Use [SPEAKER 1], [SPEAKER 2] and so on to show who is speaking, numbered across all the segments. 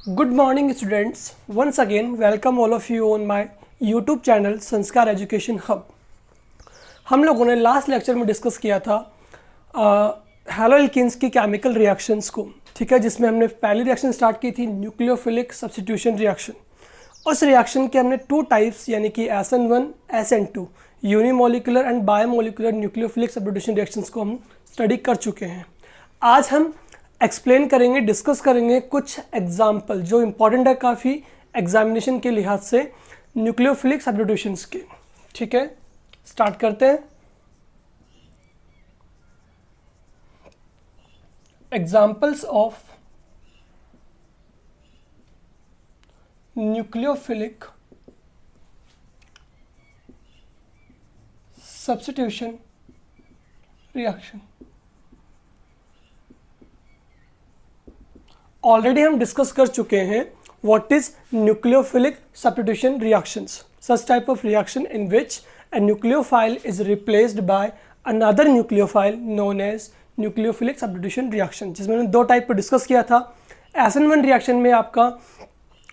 [SPEAKER 1] Good morning students. Once again welcome all of you on my YouTube channel संस्कार education hub. हम लोगों ने last lecture में discuss किया था हैलोएल्केन्स की केमिकल रिएक्शंस को, ठीक है, जिसमें हमने पहली रिएक्शन स्टार्ट की थी न्यूक्लियोफिलिक सब्स्टिट्यूशन रिएक्शन। उस रिएक्शन के हमने टू टाइप्स यानी कि SN1 SN2 unimolecular and biomolecular nucleophilic substitution reactions को हम स्टडी कर चुके हैं। आज हम एक्सप्लेन करेंगे, डिस्कस करेंगे कुछ एग्जाम्पल जो इम्पॉर्टेंट है काफ़ी एग्जामिनेशन के लिहाज से न्यूक्लियोफिलिक सब्स्टिट्यूशंस के। ठीक है, स्टार्ट करते हैं। Examples of nucleophilic substitution reaction. Already हम डिस्कस कर चुके हैं what is nucleophilic substitution reactions, such type of reaction in which a nucleophile is replaced by another nucleophile known as nucleophilic substitution reaction, जिसमें हमने दो type पर discuss किया था। SN1 रिएक्शन में आपका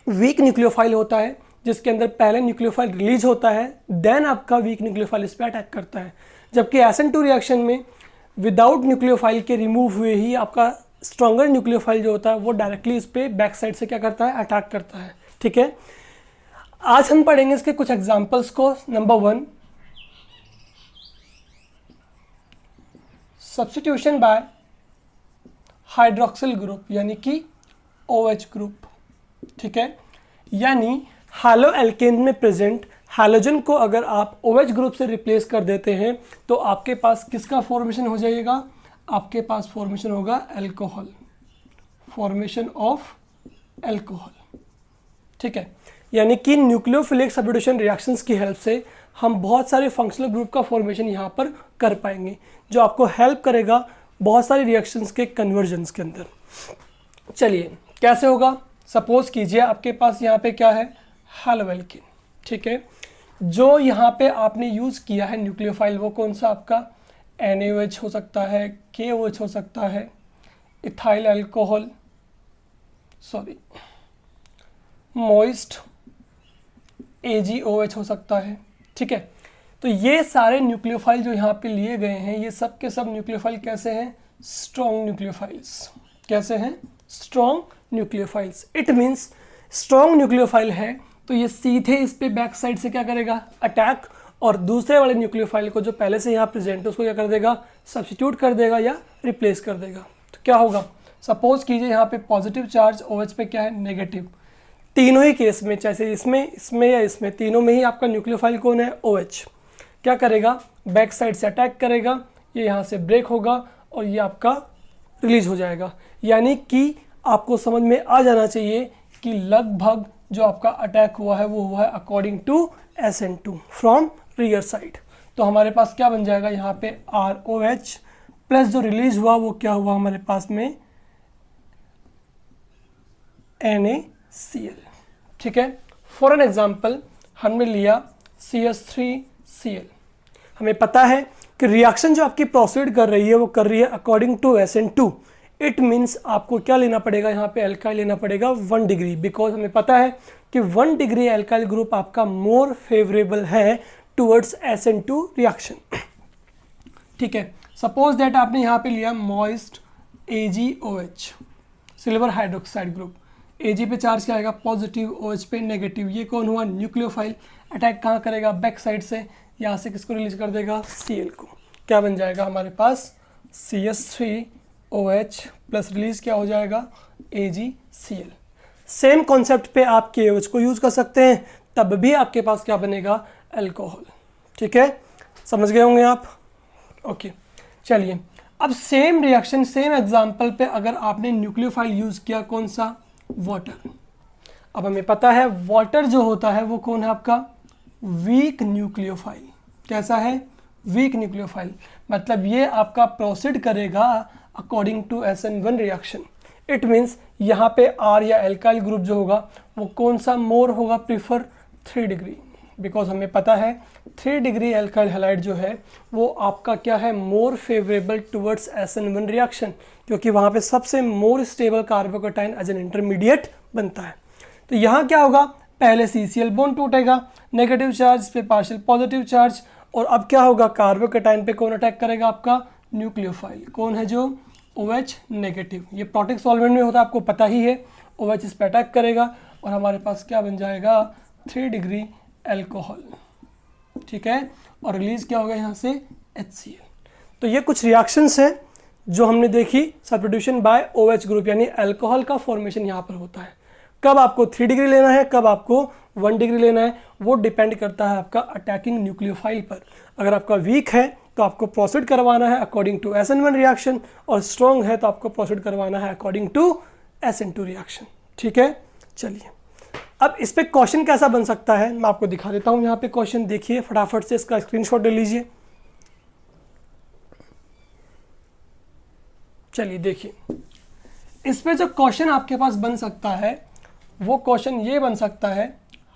[SPEAKER 1] वीक न्यूक्लियोफाइल होता है जिसके अंदर पहले न्यूक्लियोफाइल रिलीज होता है, देन आपका वीक न्यूक्लियोफाइल इस पर अटैक करता है। जबकि SN2 रिएक्शन में विदाउट न्यूक्लियोफाइल के रिमूव हुए ही आपका स्ट्रॉन्गर न्यूक्लियोफाइल जो होता है वो डायरेक्टली इस पर बैक साइड से क्या करता है, अटैक करता है। ठीक है, आज हम पढ़ेंगे इसके कुछ एग्जाम्पल्स को। Number 1, substitution by hydroxyl group यानी कि OH ग्रुप। ठीक है, यानी हैलोएल्केन में प्रेजेंट हैलोजन को अगर आप OH ग्रुप से रिप्लेस कर देते हैं तो आपके पास किसका फॉर्मेशन हो जाएगा, आपके पास फॉर्मेशन होगा अल्कोहल, फॉर्मेशन ऑफ अल्कोहल। ठीक है, यानी कि न्यूक्लियोफिलिक सब्स्टिट्यूशन रिएक्शंस की हेल्प से हम बहुत सारे फंक्शनल ग्रुप का फॉर्मेशन यहाँ पर कर पाएंगे, जो आपको हेल्प करेगा बहुत सारी रिएक्शंस के कन्वर्जन्स के अंदर। चलिए कैसे होगा, सपोज कीजिए आपके पास यहाँ पे क्या है, हैलोएल्केन। ठीक है, जो यहाँ पे आपने यूज़ किया है न्यूक्लियोफाइल वो कौन सा आपका NaOH हो सकता है, KOH हो सकता है, ethyl alcohol, sorry moist AgOH हो सकता है। ठीक है, तो ये सारे न्यूक्लियोफाइल जो यहाँ पे लिए गए हैं ये सब के सब न्यूक्लियोफाइल कैसे हैं, स्ट्रॉन्ग न्यूक्लियोफाइल्स। कैसे हैं, strong nucleophiles. It means strong nucleophile है तो ये सीधे इस पे बैक साइड से क्या करेगा, अटैक, और दूसरे वाले न्यूक्लियोफाइल को जो पहले से यहाँ प्रेजेंट है उसको क्या कर देगा, सब्स्टिट्यूट कर देगा या रिप्लेस कर देगा। तो क्या होगा, सपोज कीजिए यहाँ पे पॉजिटिव चार्ज OH पे क्या है, नेगेटिव। तीनों ही केस में, चाहे इसमें या इसमें, तीनों में ही आपका न्यूक्लियोफाइल कौन है, OH। क्या करेगा, बैक साइड से अटैक करेगा, ये यहाँ से ब्रेक होगा और ये आपका रिलीज हो जाएगा। यानी कि आपको समझ में आ जाना चाहिए कि लगभग जो आपका अटैक हुआ है वो हुआ है according to SN2 from rear side. तो हमारे पास क्या बन जाएगा यहाँ पे ROH प्लस जो रिलीज हुआ वो क्या हुआ हमारे पास में NaCl। ठीक है, फॉर एन एग्जाम्पल हमने लिया CH3Cl। हमें पता है कि रिएक्शन जो आपकी प्रोसीड कर रही है वो कर रही है according to SN2। It means आपको क्या लेना पड़ेगा, यहाँ पे एल्काइल लेना पड़ेगा 1 डिग्री, बिकॉज हमें पता है कि 1 डिग्री एल्काइल ग्रुप आपका मोर फेवरेबल है टूवर्ड्स SN2 रिएक्शन। ठीक है, सपोज दैट आपने यहाँ पे लिया moist AgOH, silver hydroxide group. Ag पे चार्ज क्या आएगा, पॉजिटिव, OH पे नेगेटिव। ये कौन हुआ, न्यूक्लियोफाइल। अटैक कहाँ करेगा, बैक साइड से, यहाँ से किसको रिलीज कर देगा, Cl को। क्या बन जाएगा हमारे पास CH3OH प्लस रिलीज क्या हो जाएगा, AgCl। सेम कॉन्सेप्ट पे आप KOH को यूज कर सकते हैं, तब भी आपके पास क्या बनेगा, अल्कोहल। ठीक है, समझ गए होंगे आप। ओके, चलिए अब सेम रिएक्शन सेम एग्जांपल पे अगर आपने न्यूक्लियोफाइल यूज किया, कौन सा, वाटर। अब हमें पता है वाटर जो होता है वो कौन है आपका, वीक न्यूक्लियोफाइल। कैसा है, वीक न्यूक्लियोफाइल। मतलब ये आपका प्रोसीड करेगा according to SN1 reaction. It means यहाँ पे R या एल्काइल ग्रुप जो होगा वो कौन सा मोर होगा, प्रीफर 3 डिग्री, बिकॉज हमें पता है 3 डिग्री एल्काइल हैलाइड जो है वो आपका क्या है, more favourable towards SN1 reaction, क्योंकि वहाँ पे सबसे more stable carbocation as an intermediate बनता है। तो यहाँ क्या होगा, पहले CCl बॉन्ड टूटेगा, नेगेटिव चार्ज पे पार्शियल पॉजिटिव चार्ज, और अब क्या होगा, कार्बोकैटायन पे कौन अटैक करेगा, आपका न्यूक्लियोफाइल। कौन है, जो OH नेगेटिव। ये प्रोटिक सॉल्वेंट में होता है, आपको पता ही है। OH इस पर अटैक करेगा और हमारे पास क्या बन जाएगा, 3 डिग्री एल्कोहल, ठीक है। और रिलीज क्या होगा यहाँ से, HCl। तो ये कुछ रिएक्शंस हैं जो हमने देखी, सब्स्टिट्यूशन बाय OH ग्रुप, यानी अल्कोहल का फॉर्मेशन यहाँ पर होता है। कब आपको 3 डिग्री लेना है, कब आपको 1 डिग्री लेना है, वो डिपेंड करता है आपका अटैकिंग न्यूक्लियोफाइल पर। अगर आपका वीक है तो आपको प्रोसीड करवाना है अकॉर्डिंग टू SN1 रिएक्शन, और स्ट्रॉन्ग है तो आपको प्रोसीड करवाना है अकॉर्डिंग टू SN2 रिएक्शन, ठीक है। चलिए, अब इस पे क्वेश्चन कैसा बन सकता है मैं आपको दिखा देता हूँ। यहाँ पे क्वेश्चन देखिए, फटाफट से इसका स्क्रीनशॉट ले लीजिए। चलिए देखिए, इस पे जो क्वेश्चन आपके पास बन सकता है वो क्वेश्चन ये बन सकता है,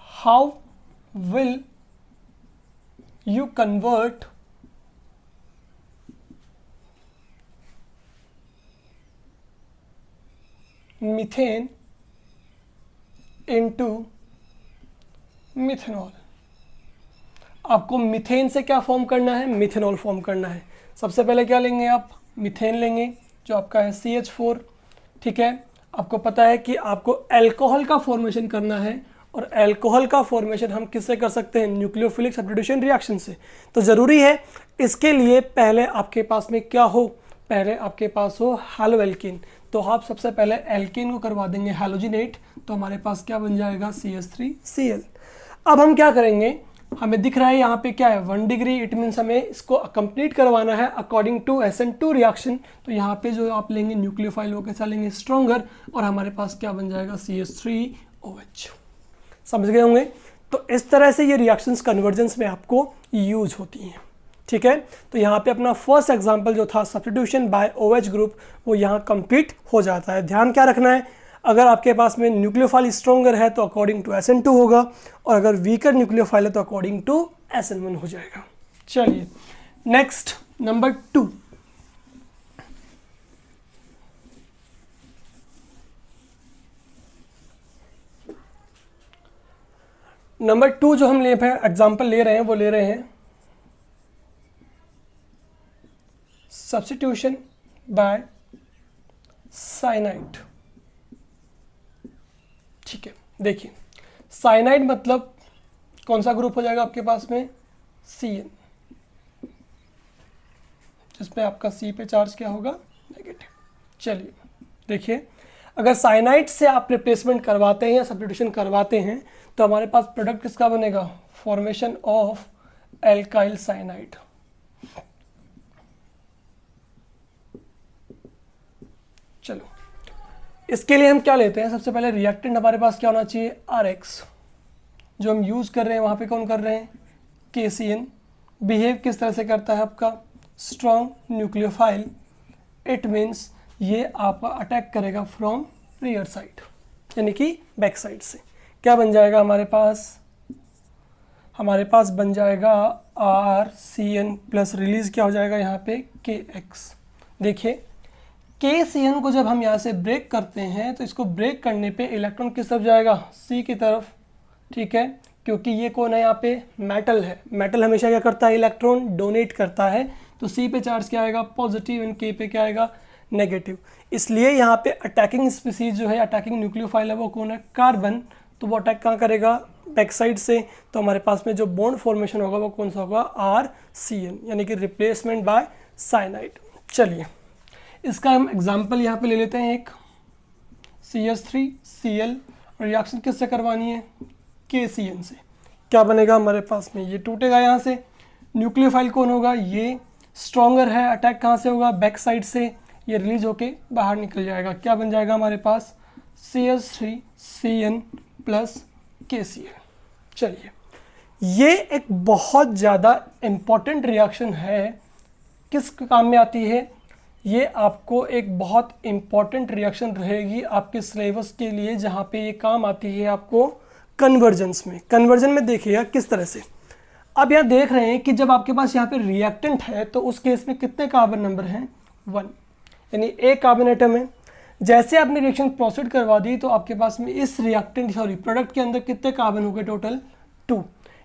[SPEAKER 1] how will you convert methane into methanol. आपको मीथेन से क्या फॉर्म करना है, मिथेनॉल फॉर्म करना है। सबसे पहले क्या लेंगे आप, मीथेन लेंगे जो आपका है CH4, ठीक है। आपको पता है कि आपको अल्कोहल का फॉर्मेशन करना है, और अल्कोहल का फॉर्मेशन हम किससे कर सकते हैं, न्यूक्लियोफिलिक सब्स्टिट्यूशन रिएक्शन से। तो ज़रूरी है इसके लिए पहले आपके पास में क्या हो, पहले आपके पास हो हैलोएल्कीन। तो आप सबसे पहले एल्कीन को करवा देंगे हैलोजिनेट, तो हमारे पास क्या बन जाएगा, CH3Cl। अब हम क्या करेंगे, हमें दिख रहा है यहाँ पे क्या है, 1 डिग्री, इट मीन्स हमें इसको कंप्लीट करवाना है अकॉर्डिंग टू SN2 रिएक्शन। तो यहाँ पे जो आप लेंगे न्यूक्लियोफाइल वो कैसा लेंगे, स्ट्रॉन्गर, और हमारे पास क्या बन जाएगा, CH3OH। समझ गए होंगे। तो इस तरह से ये रिएक्शंस कन्वर्जेंस में आपको यूज होती हैं, ठीक है। तो यहाँ पे अपना फर्स्ट एग्जांपल जो था सब्स्टिट्यूशन बाय OH ग्रुप, वो यहाँ कंप्लीट हो जाता है। ध्यान क्या रखना है, अगर आपके पास में न्यूक्लियोफाइल स्ट्रॉन्गर है तो अकॉर्डिंग टू SN2 होगा, और अगर वीकर न्यूक्लियोफाइल है तो अकॉर्डिंग टू SN1 हो जाएगा। चलिए नेक्स्ट, नंबर 2। नंबर 2 जो हम एग्जाम्पल ले रहे हैं वो ले रहे हैं सब्स्टिट्यूशन बाय साइनाइड, ठीक है। देखिए, साइनाइड मतलब कौन सा ग्रुप हो जाएगा आपके पास में, Cn, जिसमें आपका C पे चार्ज क्या होगा, नेगेटिव। चलिए देखिए, अगर साइनाइड से आप रिप्लेसमेंट करवाते हैं या सब्स्टिट्यूशन करवाते हैं तो हमारे पास प्रोडक्ट किसका बनेगा, फॉर्मेशन ऑफ एल्काइल साइनाइड। चलो, इसके लिए हम क्या लेते हैं, सबसे पहले रिएक्टेंट हमारे पास क्या होना चाहिए, RX। जो हम यूज़ कर रहे हैं वहाँ पे कौन कर रहे हैं, KCN। बिहेव किस तरह से करता है आपका, स्ट्रॉन्ग न्यूक्लियोफाइल, इट मीन्स ये आपका अटैक करेगा फ्रॉम रियर साइड, यानी कि बैक साइड से। क्या बन जाएगा हमारे पास बन जाएगा RCN प्लस रिलीज क्या हो जाएगा यहाँ पे, KX। देखिए, KCN को जब हम यहाँ से ब्रेक करते हैं तो इसको ब्रेक करने पे इलेक्ट्रॉन किस तरफ जाएगा, C की तरफ, ठीक है। क्योंकि ये कौन है यहाँ पे, मेटल है। मेटल हमेशा क्या करता है, इलेक्ट्रॉन डोनेट करता है। तो C पे चार्ज क्या आएगा, पॉजिटिव, एंड K पे क्या आएगा, नेगेटिव। इसलिए यहाँ पे अटैकिंग स्पीसीज जो है, अटैकिंग न्यूक्लियोफाइल है वो कौन है, कार्बन। तो वो अटैक कहाँ करेगा, बैक साइड से। तो हमारे पास में जो बॉन्ड फॉर्मेशन होगा वो कौन सा होगा, RCN, यानी कि रिप्लेसमेंट बाय साइनाइड। चलिए, इसका हम एग्जाम्पल यहाँ पे ले लेते हैं, एक CH3Cl, रिएक्शन किससे करवानी है, KCN से। क्या बनेगा हमारे पास में, ये टूटेगा यहाँ से। न्यूक्लियोफाइल कौन होगा, ये स्ट्रॉन्गर है, अटैक कहाँ से होगा, बैक साइड से। ये रिलीज होके बाहर निकल जाएगा। क्या बन जाएगा हमारे पास, CH3Cn प्लस KCl। चलिए, ये एक बहुत ज़्यादा इम्पॉर्टेंट रिएक्शन है। किस काम में आती है ये, आपको एक बहुत इम्पॉर्टेंट रिएक्शन रहेगी आपके सिलेबस के लिए, जहाँ पे ये काम आती है आपको कन्वर्जेंस में। कन्वर्जन में देखिएगा किस तरह से। अब यहाँ देख रहे हैं कि जब आपके पास यहाँ पे रिएक्टेंट है तो उस केस में कितने कार्बन नंबर हैं, 1, यानी एक कार्बन एटम है। जैसे आपने रिएक्शन प्रोसीड करवा दी तो आपके पास में इस रिएक्टेंट प्रोडक्ट के अंदर कितने कार्बन हो गए टोटल 2,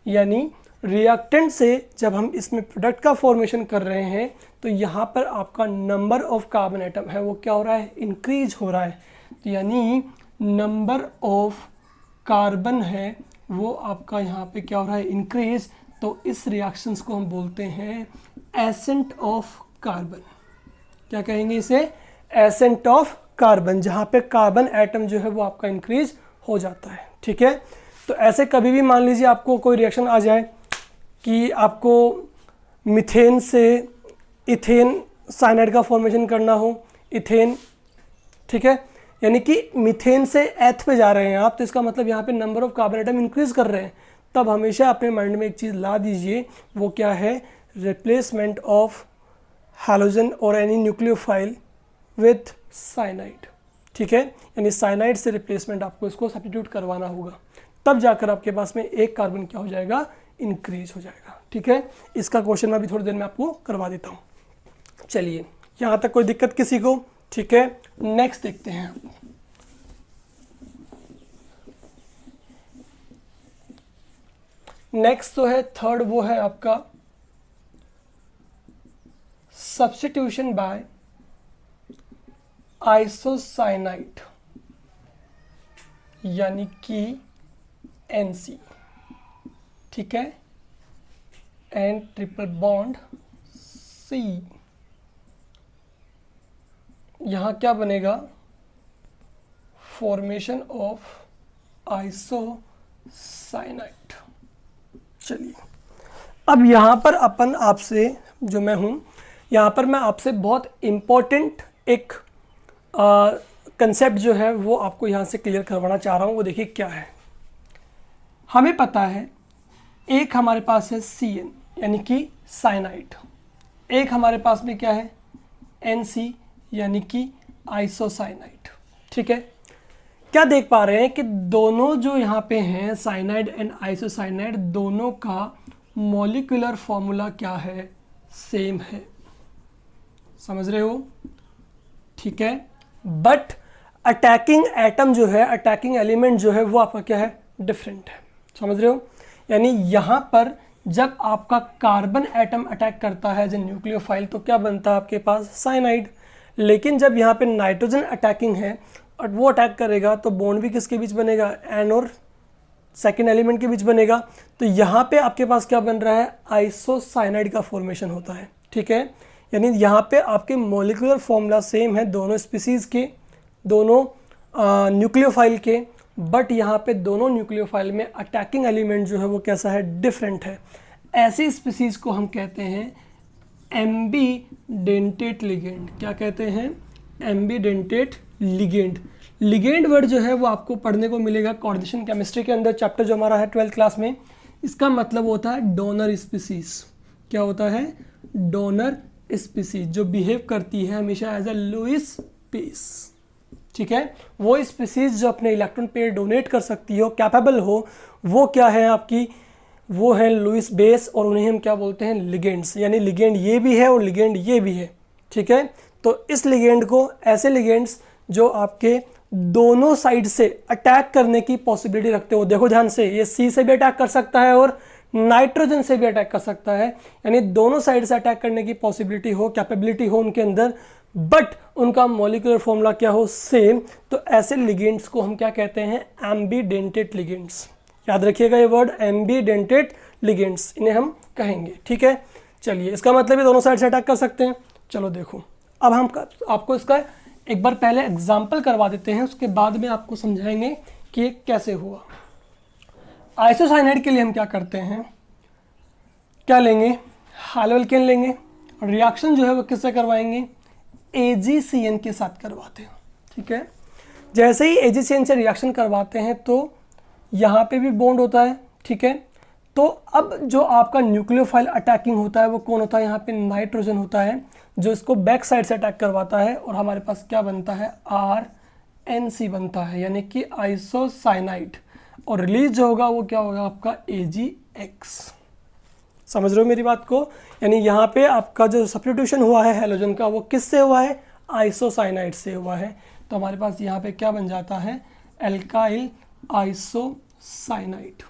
[SPEAKER 1] यानी रिएक्टेंट से जब हम इसमें प्रोडक्ट का फॉर्मेशन कर रहे हैं तो यहाँ पर आपका नंबर ऑफ कार्बन एटम है वो क्या हो रहा है, इंक्रीज हो रहा है। तो यानी नंबर ऑफ कार्बन है वो आपका यहाँ पे क्या हो रहा है, इंक्रीज। तो इस रिएक्शंस को हम बोलते हैं एसेंट ऑफ कार्बन। क्या कहेंगे इसे, एसेंट ऑफ कार्बन, जहाँ पे कार्बन एटम जो है वो आपका इंक्रीज हो जाता है। ठीक है, तो ऐसे कभी भी मान लीजिए आपको कोई रिएक्शन आ जाए कि आपको मीथेन से इथेन साइनाइड का फॉर्मेशन करना हो, इथेन, ठीक है, यानी कि मीथेन से एथ पे जा रहे हैं आप, तो इसका मतलब यहाँ पे number of carbon atom increase कर रहे हैं। तब हमेशा अपने माइंड में एक चीज़ ला दीजिए, वो क्या है, रिप्लेसमेंट ऑफ हैलोजन और एनी न्यूक्लियोफाइल विथ साइनाइड। ठीक है, यानी साइनाइड से रिप्लेसमेंट आपको इसको सब्स्टिट्यूट करवाना होगा, तब जाकर आपके पास में एक कार्बन क्या हो जाएगा, इंक्रीज हो जाएगा। ठीक है, इसका क्वेश्चन मैं अभी थोड़ी देर में आपको करवा देता हूँ। चलिए, यहाँ तक कोई दिक्कत किसी को? ठीक है, नेक्स्ट देखते हैं। नेक्स्ट तो है थर्ड, वो है आपका सब्स्टिट्यूशन बाय आइसोसाइनाइड, यानी कि NC। ठीक है, एंड ट्रिपल बॉन्ड C। यहाँ क्या बनेगा, फॉर्मेशन ऑफ आइसोसाइनाइड। चलिए, अब यहाँ पर अपन आपसे, जो मैं हूँ यहाँ पर, मैं आपसे बहुत इम्पोर्टेंट एक कंसेप्ट जो है वो आपको यहाँ से क्लियर करवाना चाह रहा हूँ। वो देखिए क्या है। हमें पता है एक हमारे पास है CN यानी कि साइनाइड, एक हमारे पास में क्या है, NC यानी कि आइसोसाइनाइड। ठीक है, क्या देख पा रहे हैं कि दोनों जो यहाँ पे हैं साइनाइड एंड आइसोसाइनाइड, दोनों का मॉलिक्यूलर फॉर्मूला क्या है, सेम है। समझ रहे हो? ठीक है, बट अटैकिंग एटम जो है, अटैकिंग एलिमेंट जो है वो आपका क्या है, डिफरेंट है। समझ रहे हो? यानी यहाँ पर जब आपका कार्बन एटम अटैक करता है एज ए न्यूक्लियोफाइल तो क्या बनता है आपके पास, साइनाइड। लेकिन जब यहाँ पे नाइट्रोजन अटैकिंग है और वो अटैक करेगा तो बॉन्ड भी किसके बीच बनेगा, एन और सेकेंड एलिमेंट के बीच बनेगा। तो यहाँ पे आपके पास क्या बन रहा है, आइसोसाइनाइड का फॉर्मेशन होता है। ठीक है, यानी यहाँ पे आपके मॉलिक्यूलर फॉर्मूला सेम है दोनों स्पीसीज के, दोनों न्यूक्लियोफाइल के, बट यहाँ पे दोनों न्यूक्लियोफाइल में अटैकिंग एलिमेंट जो है वो कैसा है, डिफरेंट है। ऐसी स्पीसीज को हम कहते हैं एम्बीडेंटेट लिगेंड। क्या कहते हैं, एम्बीडेंटेट लिगेंड। लिगेंड वर्ड जो है वो आपको पढ़ने को मिलेगा कोऑर्डिनेशन केमिस्ट्री के अंदर, चैप्टर जो हमारा है 12th क्लास में। इसका मतलब होता है डोनर स्पीसीज। क्या होता है, डोनर स्पीसीज, जो बिहेव करती है हमेशा एज अ लुईस पीस। ठीक है, वो स्पीसीज जो अपने इलेक्ट्रॉन पेयर डोनेट कर सकती हो, कैपेबल हो, वो क्या है आपकी, वो है लुईस बेस, और उन्हें हम क्या बोलते हैं, लिगेंड्स। यानी लिगेंड ये भी है और लिगेंड ये भी है। ठीक है, तो इस लिगेंड को, ऐसे लिगेंड्स जो आपके दोनों साइड से अटैक करने की पॉसिबिलिटी रखते हो, देखो ध्यान से, ये C से भी अटैक कर सकता है और नाइट्रोजन से भी अटैक कर सकता है, यानी दोनों साइड से अटैक करने की पॉसिबिलिटी हो, कैपेबिलिटी हो उनके अंदर, बट उनका मॉलिक्यूलर फॉर्मूला क्या हो, सेम। तो ऐसे लिगेंड्स को हम क्या कहते हैं, एम्बीडेंटेट लिगेंड्स। याद रखिएगा ये वर्ड, एम्बीडेंटेट लिगेंड्स, इन्हें हम कहेंगे। ठीक है, चलिए, इसका मतलब ये दोनों साइड से अटैक कर सकते हैं। चलो देखो, अब हम आपको इसका एक बार पहले एग्जाम्पल करवा देते हैं, उसके बाद में आपको समझाएंगे कि ये कैसे हुआ। आइसोसाइनाइड के लिए हम क्या करते हैं, क्या लेंगे, हाइड्रोअल्केन लेंगे, रिएक्शन जो है वो किससे करवाएंगे, AgCN के साथ करवाते हैं। ठीक है, जैसे ही AgCN से रिएक्शन करवाते हैं तो यहाँ पे भी बॉन्ड होता है। ठीक है, तो अब जो आपका न्यूक्लियोफाइल अटैकिंग होता है वो कौन होता है, यहाँ पे नाइट्रोजन होता है, जो इसको बैक साइड से अटैक करवाता है, और हमारे पास क्या बनता है, RNC बनता है, यानी कि आइसोसाइनाइड, और रिलीज जो होगा वो क्या होगा आपका, AgX। समझ रहे हो मेरी बात को? यानी यहाँ पे आपका जो सब्स्टिट्यूशन हुआ है हैलोजन का, वो किससे हुआ है, आइसोसाइनाइड से हुआ है। तो हमारे पास यहाँ पे क्या बन जाता है, एल्काइल आइसोसाइनाइड।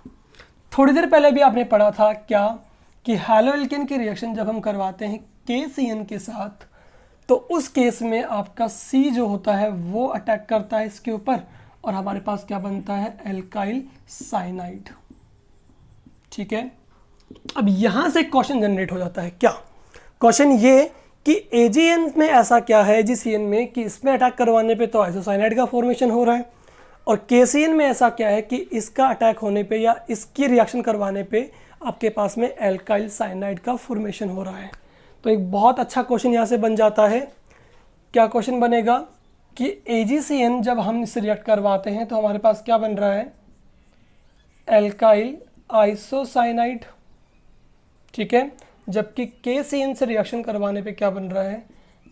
[SPEAKER 1] थोड़ी देर पहले भी आपने पढ़ा था क्या कि हैलोएल्केन की रिएक्शन जब हम करवाते हैं KCN के साथ तो उस केस में आपका C जो होता है वो अटैक करता है इसके ऊपर और हमारे पास क्या बनता है, एल्काइल साइनाइड। ठीक है, अब यहां से क्वेश्चन जनरेट हो जाता है। क्या क्वेश्चन ये कि AgN में ऐसा क्या है AgCN में कि इसमें अटैक करवाने पे तो आइसोसाइनाइड का फॉर्मेशन हो रहा है और KCN में ऐसा क्या है कि इसका अटैक होने पे या इसकी रिएक्शन करवाने पे आपके पास में एल्काइल साइनाइड का फॉर्मेशन हो रहा है। तो एक बहुत अच्छा क्वेश्चन यहाँ से बन जाता है। क्या क्वेश्चन बनेगा कि AgCN जब हम इससे रिएक्ट करवाते हैं तो हमारे पास क्या बन रहा है, एल्काइल आइसोसाइनाइड। ठीक है, जबकि KCN से रिएक्शन करवाने पे क्या बन रहा है,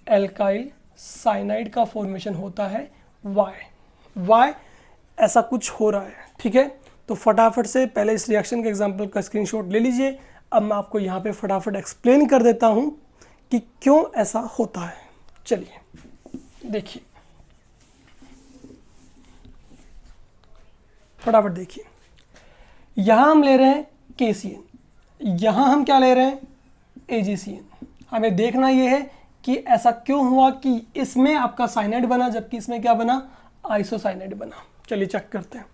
[SPEAKER 1] एल्काइल साइनाइड का फॉर्मेशन होता है वाई ऐसा कुछ हो रहा है। ठीक है, तो फटाफट से पहले इस रिएक्शन के एग्जांपल का स्क्रीनशॉट ले लीजिए। अब मैं आपको यहाँ पे फटाफट एक्सप्लेन कर देता हूँ कि क्यों ऐसा होता है। चलिए देखिए, फटाफट देखिए, यहाँ हम ले रहे हैं KCN, यहाँ हम क्या ले रहे हैं, AgCN। हमें देखना ये है कि ऐसा क्यों हुआ कि इसमें आपका साइनाइड बना जबकि इसमें क्या बना, आइसोसाइनाइड बना। चलिए चेक करते हैं।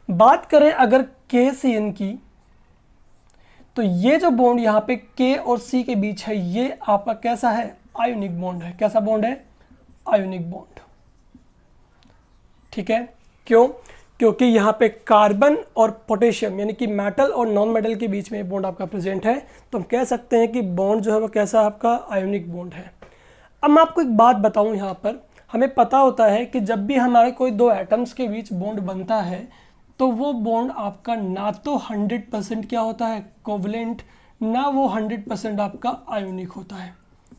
[SPEAKER 1] बात करें अगर KCN की, तो ये जो बॉन्ड यहाँ पे K और C के बीच है ये आपका कैसा है, आयोनिक बॉन्ड है। कैसा बॉन्ड है, आयोनिक बॉन्ड। ठीक है, क्यों, क्योंकि यहाँ पे कार्बन और पोटेशियम यानी कि मेटल और नॉन मेटल के बीच में बॉन्ड आपका प्रेजेंट है, तो हम कह सकते हैं कि बॉन्ड जो है वो कैसा आपका आयोनिक बॉन्ड है। अब मैं आपको एक बात बताऊं, यहाँ पर हमें पता होता है कि जब भी हमारे कोई दो एटम्स के बीच बॉन्ड बनता है तो वो बॉन्ड आपका ना तो 100% क्या होता है, कोवलेंट, ना वो 100% आपका आयोनिक होता है।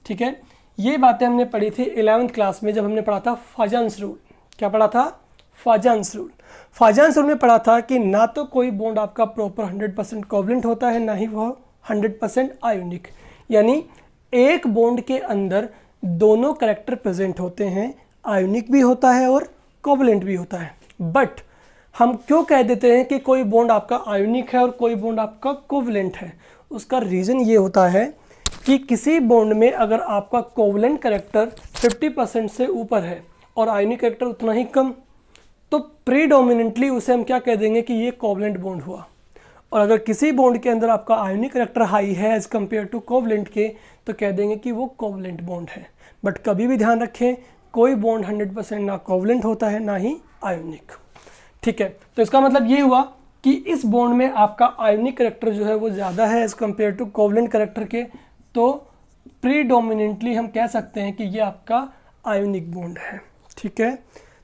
[SPEAKER 1] ठीक है, ये बातें हमने पढ़ी थी 11th क्लास में जब हमने पढ़ा था फाजान्स रूल। क्या पढ़ा था, फाजान्स रूल। फाजान्स रूल में पढ़ा था कि ना तो कोई बॉन्ड आपका प्रॉपर 100% कोवलेंट होता है, ना ही वह 100% आयोनिक। यानी एक बॉन्ड के अंदर दोनों कैरेक्टर प्रेजेंट होते हैं, आयोनिक भी होता है और कोवलेंट भी होता है। बट हम क्यों कह देते हैं कि कोई बॉन्ड आपका आयोनिक है और कोई बॉन्ड आपका कोवलेंट है, उसका रीज़न ये होता है कि किसी बॉन्ड में अगर आपका कोवलेंट कैरेक्टर 50% से ऊपर है और आयोनिक कैरेक्टर उतना ही कम, तो प्रीडोमिनेंटली उसे हम क्या कह देंगे कि ये कोवलेंट बॉन्ड हुआ। और अगर किसी बॉन्ड के अंदर आपका आयोनिक कैरेक्टर हाई है एज कम्पेयर टू कोवलेंट के, तो कह देंगे कि वो कोवलेंट बॉन्ड है। बट कभी भी ध्यान रखें, कोई बॉन्ड 100% ना कोवलेंट होता है ना ही आयोनिक। ठीक है, तो इसका मतलब ये हुआ कि इस बॉन्ड में आपका आयोनिक कैरेक्टर जो है वो ज़्यादा है as compare to covalent character के, तो प्रीडोमिनेंटली हम कह सकते हैं कि ये आपका आयोनिक बॉन्ड है। ठीक है,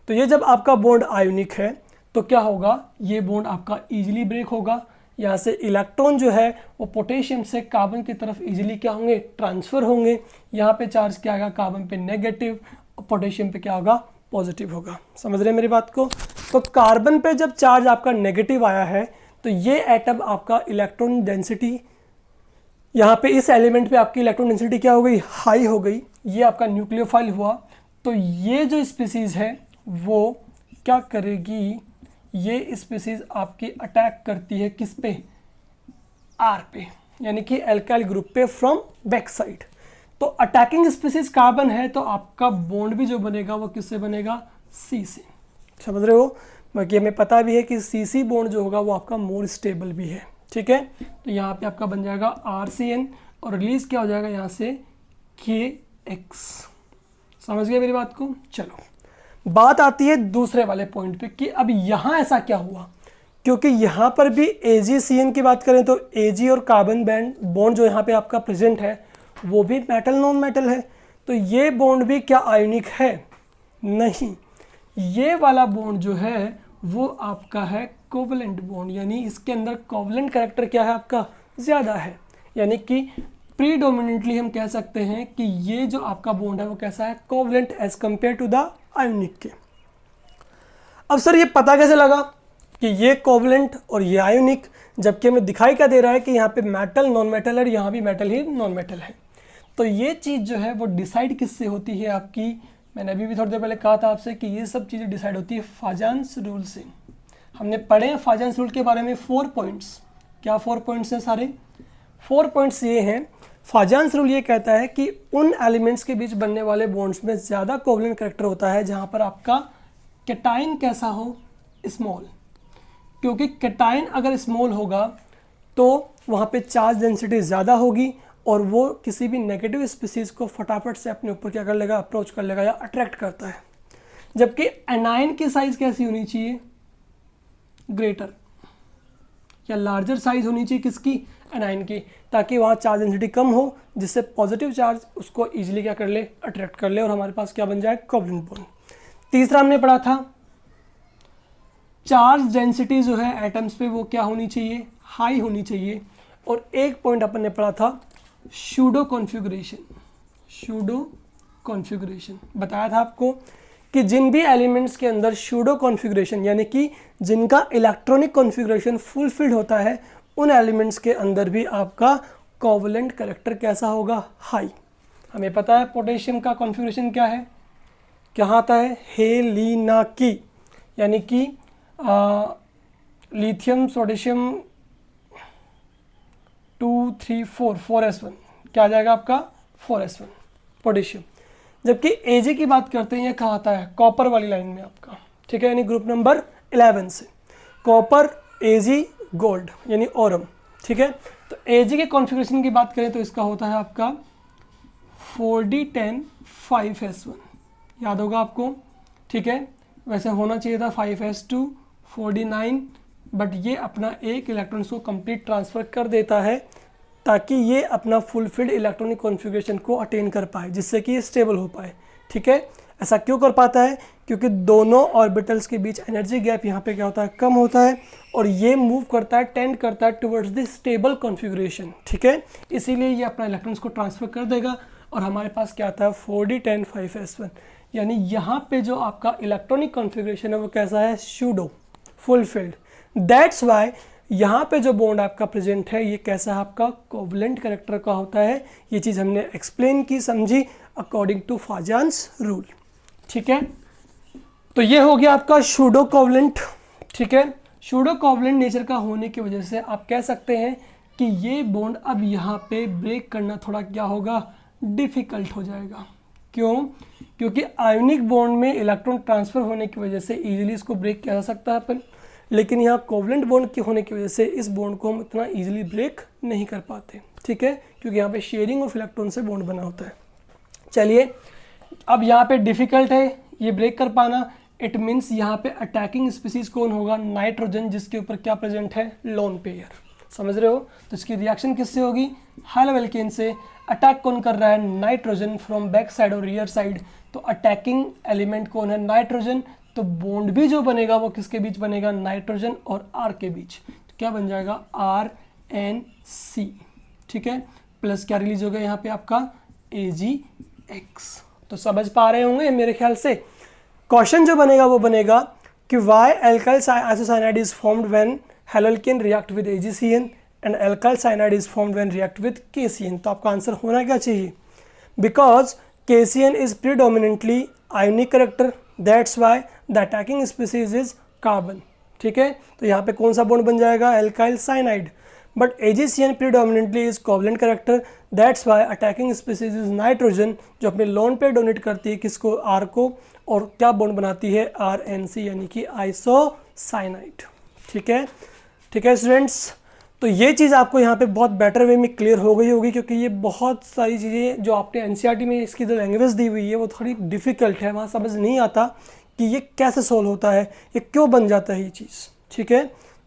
[SPEAKER 1] तो ये जब आपका बॉन्ड आयोनिक है तो क्या होगा, ये बॉन्ड आपका इजीली ब्रेक होगा। यहाँ से इलेक्ट्रॉन जो है वो पोटेशियम से कार्बन की तरफ इजीली क्या होंगे, ट्रांसफ़र होंगे। यहाँ पे चार्ज क्या आएगा, कार्बन पे नेगेटिव, पोटेशियम पे क्या होगा, पॉजिटिव होगा। समझ रहे हैं मेरी बात को। तो कार्बन पे जब चार्ज आपका नेगेटिव आया है तो ये एटम आपका इलेक्ट्रॉन डेंसिटी, यहाँ पे इस एलिमेंट पे आपकी इलेक्ट्रॉन डेंसिटी क्या हो गई, हाई हो गई। ये आपका न्यूक्लियोफाइल हुआ। तो ये जो स्पीसीज़ है वो क्या करेगी, ये स्पीसीज आपकी अटैक करती है किस पे, आर पे, यानी कि एल्काइल ग्रुप पे फ्रॉम बैक साइड। तो अटैकिंग स्पीसीज कार्बन है तो आपका बॉन्ड भी जो बनेगा वो किससे बनेगा, सी से। समझ रहे हो, बाकी हमें पता भी है कि CC बॉन्ड जो होगा वो आपका मोर स्टेबल भी है। ठीक है, तो यहाँ पे आपका बन जाएगा RCN और रिलीज क्या हो जाएगा यहाँ से KX। समझ गए मेरी बात को। चलो बात आती है दूसरे वाले पॉइंट पे कि अब यहाँ ऐसा क्या हुआ, क्योंकि यहाँ पर भी AgCN की बात करें तो Ag और कार्बन बॉन्ड जो यहाँ पे आपका प्रेजेंट है वो भी मेटल नॉन मेटल है। तो ये बॉन्ड भी क्या आयोनिक है, नहीं, ये वाला बॉन्ड जो है वो आपका है कोवलेंट बॉन्ड, यानी इसके अंदर कोवलेंट कैरेक्टर क्या है आपका, ज़्यादा है। यानी कि प्रीडोमिनेंटली हम कह सकते हैं कि ये जो आपका बॉन्ड है वो कैसा है, covalent as compare to the ionic के। अब सर ये पता कैसे लगा कि ये कोवलेंट और ये आयोनिक, जबकि हमें दिखाई क्या दे रहा है कि यहाँ पे मेटल नॉन मेटल है और यहाँ भी मेटल ही नॉन मेटल है। तो ये चीज़ जो है वो डिसाइड किससे होती है, आपकी मैंने अभी भी थोड़ी देर पहले कहा था आपसे कि ये सब चीज़ें डिसाइड होती है फाजान्स रूल से। हमने पढ़े हैं फाजान्स रूल के बारे में 4 पॉइंट्स। क्या 4 पॉइंट्स हैं सारे? 4 पॉइंट्स ये हैं, फाजान्स रूल ये कहता है कि उन एलिमेंट्स के बीच बनने वाले बॉन्ड्स में ज़्यादा कोवलेंट कैरेक्टर होता है जहाँ पर आपका कैटाइन कैसा हो, स्मॉल। क्योंकि कैटाइन अगर स्मॉल होगा तो वहाँ पे चार्ज डेंसिटी ज़्यादा होगी और वो किसी भी नेगेटिव स्पीसीज को फटाफट से अपने ऊपर क्या कर लेगा, अप्रोच कर लेगा या अट्रैक्ट करता है। जबकि एनाइन की साइज़ कैसी होनी चाहिए, ग्रेटर या लार्जर साइज होनी चाहिए किसकी, एनाइन की, ताकि वहाँ चार्ज डेंसिटी कम हो जिससे पॉजिटिव चार्ज उसको ईजिली क्या कर ले, अट्रैक्ट कर ले और हमारे पास क्या बन जाए, कोवलेंट बॉन्ड। तीसरा हमने पढ़ा था चार्ज डेंसिटी जो है एटम्स पे वो क्या होनी चाहिए, हाई होनी चाहिए। और एक पॉइंट अपन ने पढ़ा था सूडो कॉन्फ़िगरेशन। सूडो कॉन्फ़िगरेशन बताया था आपको कि जिन भी एलिमेंट्स के अंदर सूडो कॉन्फ़िगरेशन यानी कि जिनका इलेक्ट्रॉनिक कॉन्फ़िगरेशन फुलफिल्ड होता है उन एलिमेंट्स के अंदर भी आपका कोवलेंट कैरेक्टर कैसा होगा, हाई। हमें पता है पोटेशियम का कॉन्फ़िगरेशन क्या है, क्या आता है, हेलिनाकी, यानी कि लिथियम सोडियम 2 3 4 4s1 क्या आ जाएगा आपका, 4s1 पोटेशियम। जबकि Ag की बात करते हैं, ये कहाँ आता है, कॉपर वाली लाइन में आपका, ठीक है, यानी ग्रुप नंबर 11 से कॉपर, Ag, गोल्ड यानी ओरम, ठीक है। तो Ag के कॉन्फ़िगरेशन की बात करें तो इसका होता है आपका 4d10 5s1, याद होगा आपको, ठीक है। वैसे होना चाहिए था 5s2 4d9, बट ये अपना एक इलेक्ट्रॉन को कंप्लीट ट्रांसफ़र कर देता है ताकि ये अपना फुलफिल्ड इलेक्ट्रॉनिक कॉन्फ़िगरेशन को अटेन कर पाए, जिससे कि ये स्टेबल हो पाए, ठीक है। ऐसा क्यों कर पाता है, क्योंकि दोनों ऑर्बिटल्स के बीच एनर्जी गैप यहाँ पे क्या होता है, कम होता है और ये मूव करता है, टेंड करता है टुवर्ड्स द स्टेबल कॉन्फ़िगरेशन, ठीक है। इसीलिए ये अपना इलेक्ट्रॉन्स को ट्रांसफ़र कर देगा और हमारे पास क्या आता है 4d10 5s1, यानी यहाँ पे जो आपका इलेक्ट्रॉनिक कॉन्फ़िगरेशन है वो कैसा है, सूडो फुलफिल्ड। दैट्स वाई यहाँ पे जो बॉन्ड आपका प्रेजेंट है ये कैसा है, आपका कोवलेंट कैरेक्टर का होता है। ये चीज़ हमने एक्सप्लेन की, समझी अकॉर्डिंग टू फाजान्स रूल, ठीक है। तो ये हो गया आपका सूडो कोवलेंट, ठीक है। सूडो कोवलेंट नेचर का होने की वजह से आप कह सकते हैं कि ये बॉन्ड अब यहाँ पे ब्रेक करना थोड़ा क्या होगा, डिफ़िकल्ट हो जाएगा। क्यों? क्योंकि आयोनिक बॉन्ड में इलेक्ट्रॉन ट्रांसफ़र होने की वजह से ईजिली इसको ब्रेक किया जा सकता है अपन, लेकिन यहाँ कोवलेंट बॉन्ड के होने की वजह से इस बॉन्ड को हम इतना ईजिली ब्रेक नहीं कर पाते, ठीक है, क्योंकि यहाँ पे शेयरिंग ऑफ इलेक्ट्रॉन से बॉन्ड बना होता है। चलिए, अब यहाँ पे डिफ़िकल्ट है ये ब्रेक कर पाना, इट मीन्स यहाँ पे अटैकिंग स्पीसीज कौन होगा, नाइट्रोजन, जिसके ऊपर क्या प्रेजेंट है, लोन पेयर, समझ रहे हो। तो इसकी रिएक्शन किससे होगी, हाइड्रोएल्केन से। अटैक कौन कर रहा है, नाइट्रोजन, फ्रॉम बैक साइड और रियर साइड। तो अटैकिंग एलिमेंट कौन है, नाइट्रोजन। तो बॉन्ड भी जो बनेगा वो किसके बीच बनेगा, नाइट्रोजन और आर के बीच। तो क्या बन जाएगा, RNC, ठीक है, प्लस क्या रिलीज होगा यहाँ पे आपका AgX। तो समझ पा रहे होंगे मेरे ख्याल से। क्वेश्चन जो बनेगा वो बनेगा कि why alkyl isocyanide is formed when haloalkane react with AgCN and alkyl cyanide is formed when react with KCN। तो आपका आंसर होना क्या चाहिए, because KCN is predominantly ionic character, that's why the attacking species is carbon, ठीक है। तो यहाँ पे कौन सा बॉन्ड बन जाएगा, alkyl cyanide. But AgCN predominantly is covalent character, that's Y attacking species is nitrogen, जो अपने लोन पे डोनेट करती है किसको, आर को, और क्या बॉन्ड बनाती है, RNC यानी कि आइसोसाइनाइड, ठीक है। ठीक है स्टूडेंट्स, तो ये चीज़ आपको यहाँ पे बहुत बेटर वे में क्लियर हो गई होगी, क्योंकि ये बहुत सारी चीज़ें जो आपने NCERT में इसकी जो लैंग्वेज दी हुई है वो थोड़ी डिफ़िकल्ट है, वहाँ समझ नहीं आता कि ये कैसे सोल्व होता है, ये क्यों बन जाता है ये चीज़, ठीक है।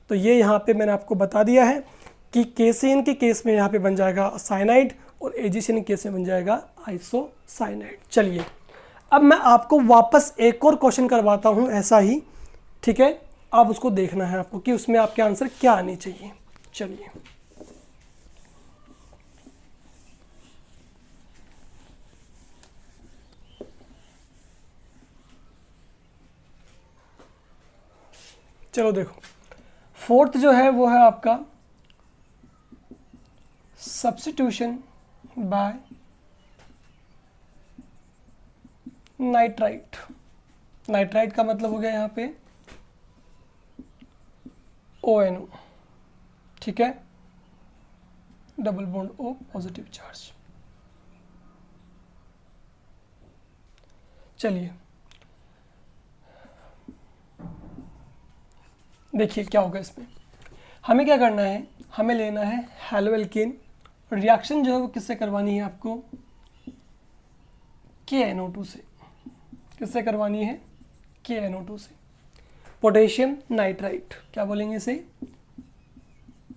[SPEAKER 1] तो ये यहाँ पे मैंने आपको बता दिया है कि KCN के केस में यहाँ पे बन जाएगा साइनाइड और AgCN के केस में बन जाएगा आइसोसाइनाइड। चलिए, अब मैं आपको वापस एक और क्वेश्चन करवाता हूँ ऐसा ही, ठीक है। अब उसको देखना है आपको कि उसमें आपके आंसर क्या आने चाहिए। चलिए, चलो देखो, फोर्थ जो है वो है आपका सब्स्टिट्यूशन बाय नाइट्राइट। नाइट्राइट का मतलब हो गया यहाँ पे ONO, ठीक है, double bond O positive charge. चलिए देखिए क्या होगा इसमें। हमें क्या करना है, हमें लेना है हेलोएल्केन। रिएक्शन जो है वो किससे करवानी है आपको, KNO2 से। किससे करवानी है, KNO2 से। पोटेशियम नाइट्राइट, क्या बोलेंगे इसे,